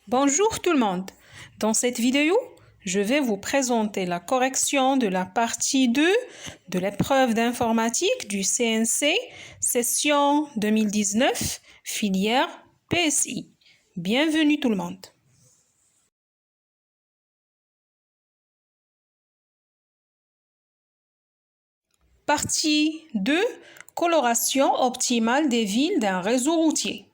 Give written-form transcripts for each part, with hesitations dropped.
Bonjour tout le monde. Dans cette vidéo, je vais vous présenter la correction de la partie 2 de l'épreuve d'informatique du CNC, session 2019, filière PSI. Bienvenue tout le monde. Partie 2, coloration optimale des villes d'un réseau routier.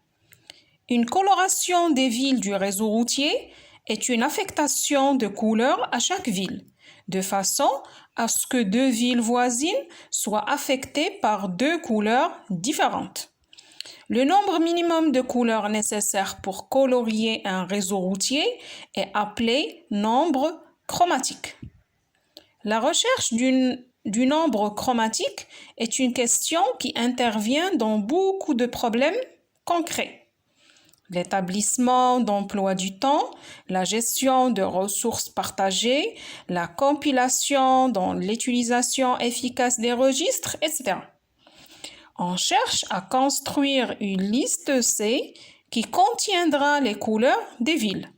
Une coloration des villes du réseau routier est une affectation de couleurs à chaque ville, de façon à ce que deux villes voisines soient affectées par deux couleurs différentes. Le nombre minimum de couleurs nécessaires pour colorier un réseau routier est appelé nombre chromatique. La recherche du nombre chromatique est une question qui intervient dans beaucoup de problèmes concrets. L'établissement d'emploi du temps, la gestion de ressources partagées, la compilation dans l'utilisation efficace des registres, etc. On cherche à construire une liste C qui contiendra les couleurs des villes.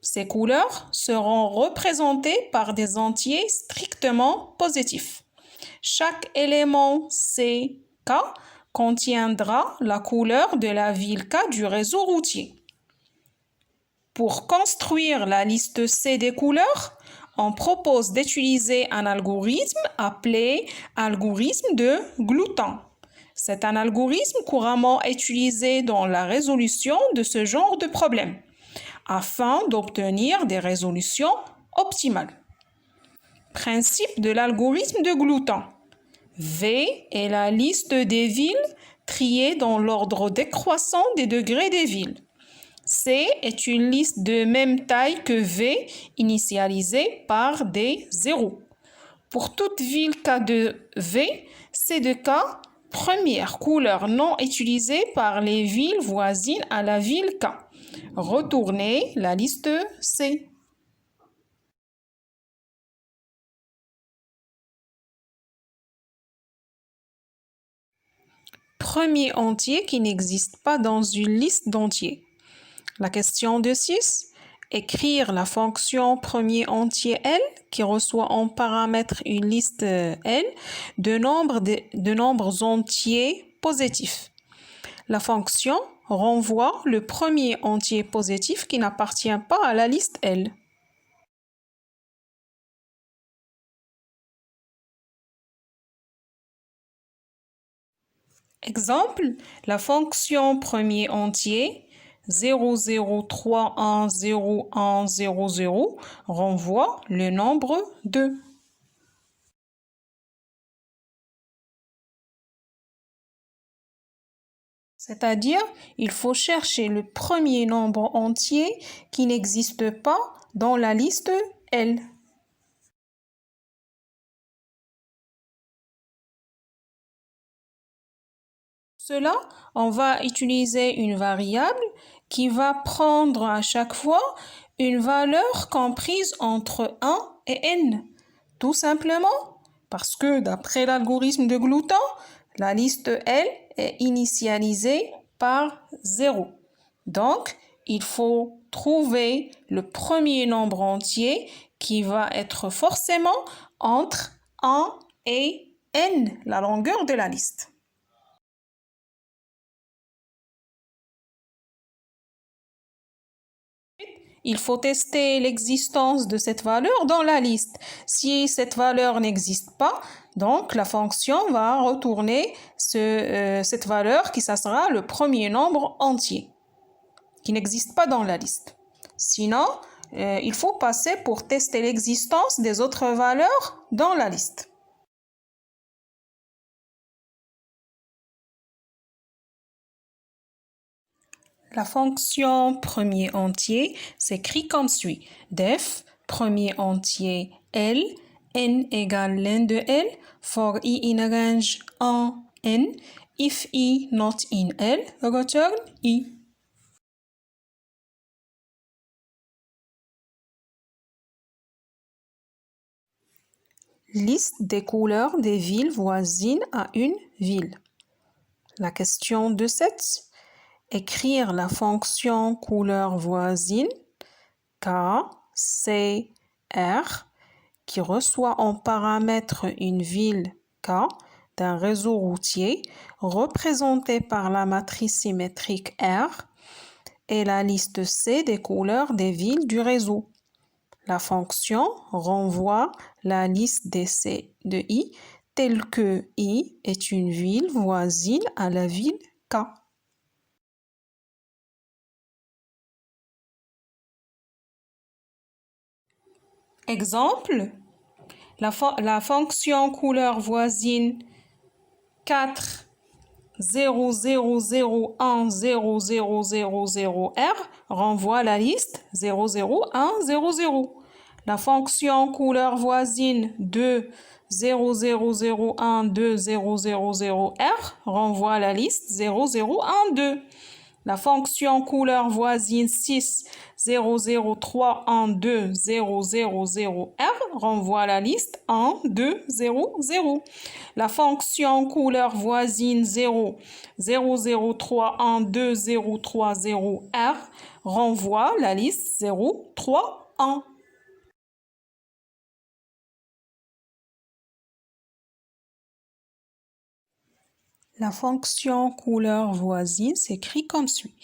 Ces couleurs seront représentées par des entiers strictement positifs. Chaque élément CK contiendra la couleur de la ville K du réseau routier. Pour construire la liste C des couleurs, on propose d'utiliser un algorithme appelé algorithme de Glouton. C'est un algorithme couramment utilisé dans la résolution de ce genre de problème, afin d'obtenir des résolutions optimales. Principe de l'algorithme de Glouton. V est la liste des villes triées dans l'ordre décroissant des degrés des villes. C est une liste de même taille que V initialisée par des zéros. Pour toute ville K de V, C de K, première couleur non utilisée par les villes voisines à la ville K. Retournez la liste C. Premier entier qui n'existe pas dans une liste d'entiers. La question de 6. Écrire la fonction premier entier L qui reçoit en paramètre une liste L de nombres entiers positifs. La fonction renvoie le premier entier positif qui n'appartient pas à la liste L. Exemple, la fonction premier entier 003101000 renvoie le nombre 2. C'est-à-dire, il faut chercher le premier nombre entier qui n'existe pas dans la liste L. Cela, on va utiliser une variable qui va prendre à chaque fois une valeur comprise entre 1 et n. Tout simplement parce que d'après l'algorithme de Glouton, la liste L est initialisée par 0. Donc, il faut trouver le premier nombre entier qui va être forcément entre 1 et n, la longueur de la liste. Il faut tester l'existence de cette valeur dans la liste. Si cette valeur n'existe pas, donc la fonction va retourner cette valeur qui sera le premier nombre entier, qui n'existe pas dans la liste. Sinon, il faut passer pour tester l'existence des autres valeurs dans la liste. La fonction premier entier s'écrit comme suit. Def, premier entier L, n égale len de L, for I in range 1, n, if I not in L, return I. Liste des couleurs des villes voisines à une ville. La question de 7. Écrire la fonction couleur voisine K, C, R qui reçoit en paramètre une ville K d'un réseau routier représenté par la matrice symétrique R et la liste C des couleurs des villes du réseau. La fonction renvoie la liste des C de I telle que I est une ville voisine à la ville K. Exemple, la fonction couleur voisine 4 0 0 0 1 0 0 0 0 R renvoie la liste 0 0 1 0 0. La fonction couleur voisine 2 0 0 0 1 2 0 0 0 R renvoie la liste 0 0 1 2. La fonction couleur voisine 6 0 0 3 1 2 0 0 0 R renvoie la liste 1 2 0 0. La fonction couleur voisine 0 0 0 3 1 2 0 3 0 R renvoie la liste 0 3 1. La fonction couleur voisine s'écrit comme suit.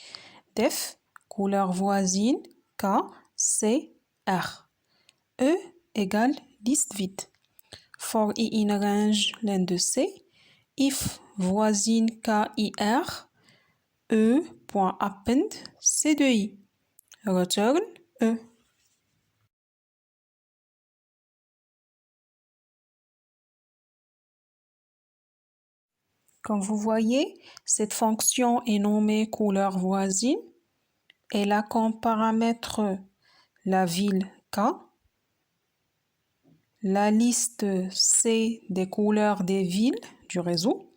Def, couleur voisine, K, C, R. E égale liste vide. For I in range len de C, if voisine K, I, R, E.append C de I. Return E. Comme vous voyez, cette fonction est nommée couleur voisine. Elle a comme paramètre la ville K, la liste C des couleurs des villes du réseau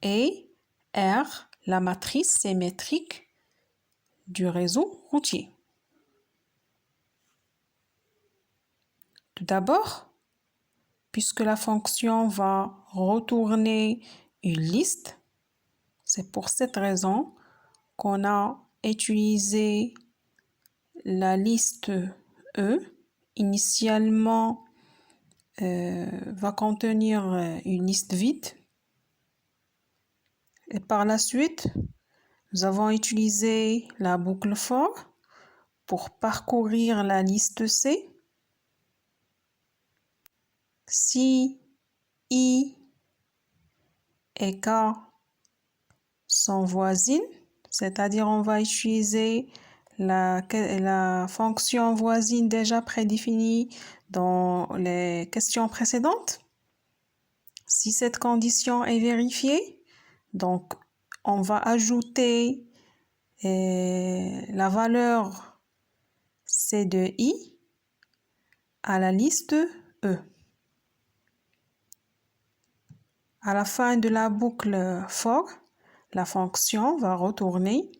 et R, la matrice symétrique du réseau routier. Tout d'abord, puisque la fonction va retourner une liste, c'est pour cette raison qu'on a utilisé la liste E. Initialement, va contenir une liste vide. Et par la suite, nous avons utilisé la boucle for pour parcourir la liste C. Si I et K sont voisines, c'est-à-dire on va utiliser la fonction voisine déjà prédéfinie dans les questions précédentes. Si cette condition est vérifiée, donc on va ajouter la valeur C de I à la liste E. À la fin de la boucle for, la fonction va retourner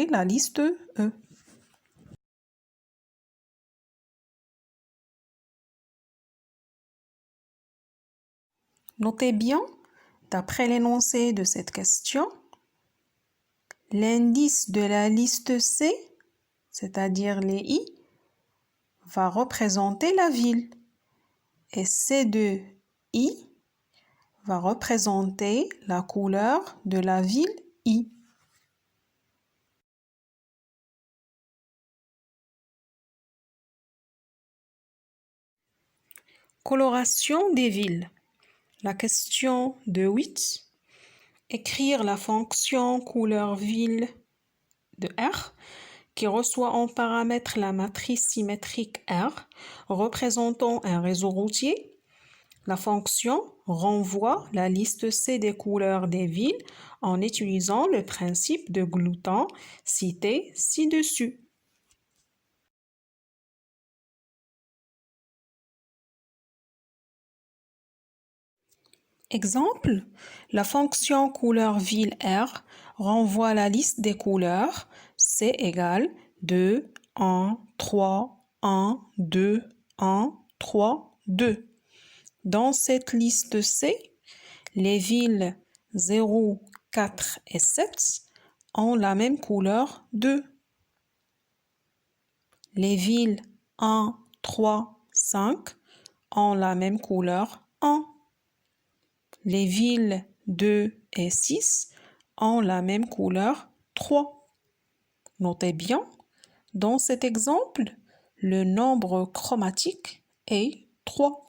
la liste E. Notez bien, d'après l'énoncé de cette question, l'indice de la liste C, c'est-à-dire les I, va représenter la ville et C de I va représenter la couleur de la ville I. Coloration des villes. La question de 8. Écrire la fonction couleur ville de R qui reçoit en paramètre la matrice symétrique R représentant un réseau routier. La fonction renvoie la liste C des couleurs des villes en utilisant le principe de glouton cité ci-dessus. Exemple, la fonction couleur ville R renvoie la liste des couleurs C égale 2, 1, 3, 1, 2, 1, 3, 2. Dans cette liste C, les villes 0, 4 et 7 ont la même couleur 2. Les villes 1, 3, 5 ont la même couleur 1. Les villes 2 et 6 ont la même couleur 3. Notez bien, dans cet exemple, le nombre chromatique est 3.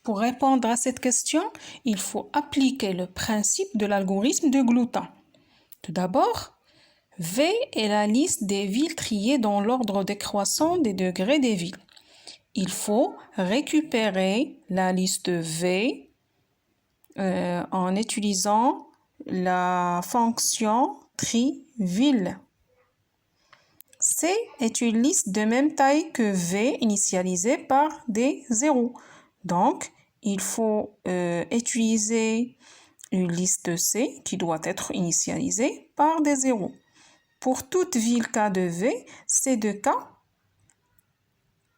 Pour répondre à cette question, il faut appliquer le principe de l'algorithme de Gloutin. Tout d'abord, V est la liste des villes triées dans l'ordre décroissant des degrés des villes. Il faut récupérer la liste V en utilisant la fonction tri-ville. C est une liste de même taille que V initialisée par des zéros. Donc, il faut utiliser une liste C qui doit être initialisée par des zéros. Pour toute ville K de V, C de K,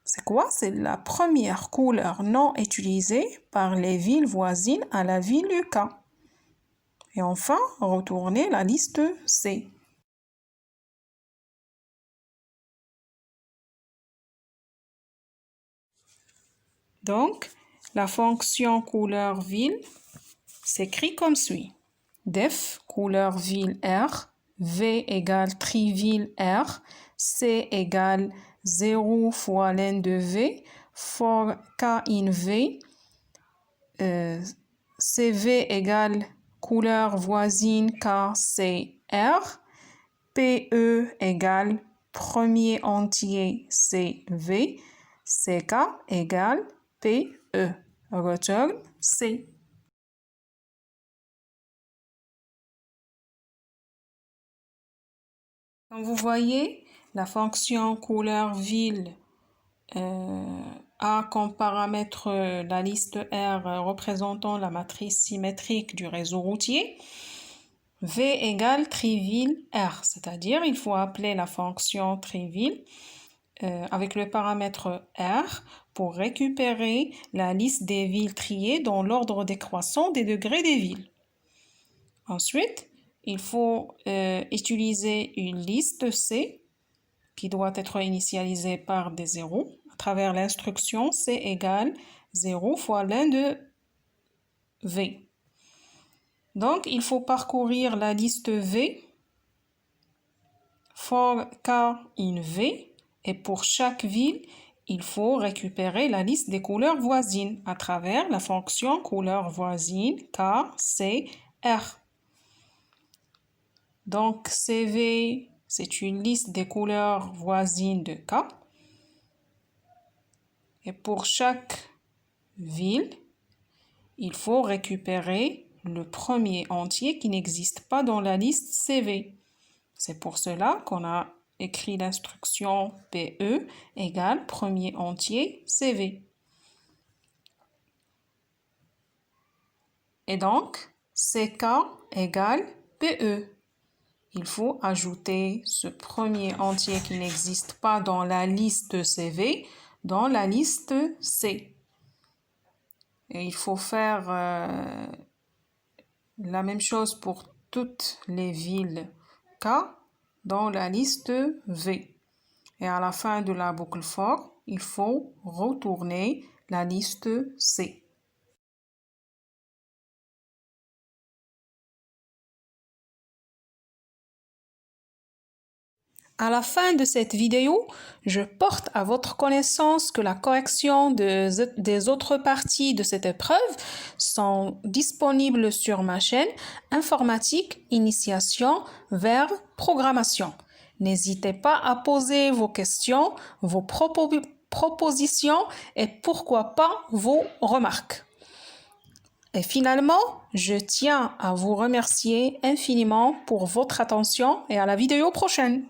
c'est quoi? C'est la première couleur non utilisée par les villes voisines à la ville K. Et enfin, retourner la liste C. Donc, la fonction couleur ville s'écrit comme suit. Def couleur ville R, V égale tri-ville R, C égale 0 fois len de V, for K in V, CV égale couleur voisine K, C, R, PE égale premier entier C, V, CK égale PE. Return C. Comme vous voyez, la fonction couleur ville a comme paramètre la liste R représentant la matrice symétrique du réseau routier. V égale tri-ville R, c'est-à-dire il faut appeler la fonction tri-ville avec le paramètre R pour récupérer la liste des villes triées dans l'ordre décroissant des degrés des villes. Ensuite, il faut utiliser une liste C qui doit être initialisée par des zéros à travers l'instruction C égale 0 fois len de V. Donc, il faut parcourir la liste V for K in V et pour chaque ville, il faut récupérer la liste des couleurs voisines à travers la fonction couleur voisine K, C, R. Donc, CV, c'est une liste des couleurs voisines de K. Et pour chaque ville, il faut récupérer le premier entier qui n'existe pas dans la liste CV. C'est pour cela qu'on a écrit l'instruction PE égale premier entier CV. Et donc, CK égale PE. Il faut ajouter ce premier entier qui n'existe pas dans la liste CV dans la liste C. Et il faut faire la même chose pour toutes les villes K dans la liste V. Et à la fin de la boucle for, il faut retourner la liste C. À la fin de cette vidéo, je porte à votre connaissance que la correction des autres parties de cette épreuve sont disponibles sur ma chaîne Informatique Initiation vers Programmation. N'hésitez pas à poser vos questions, vos propositions et pourquoi pas vos remarques. Et finalement, je tiens à vous remercier infiniment pour votre attention et à la vidéo prochaine.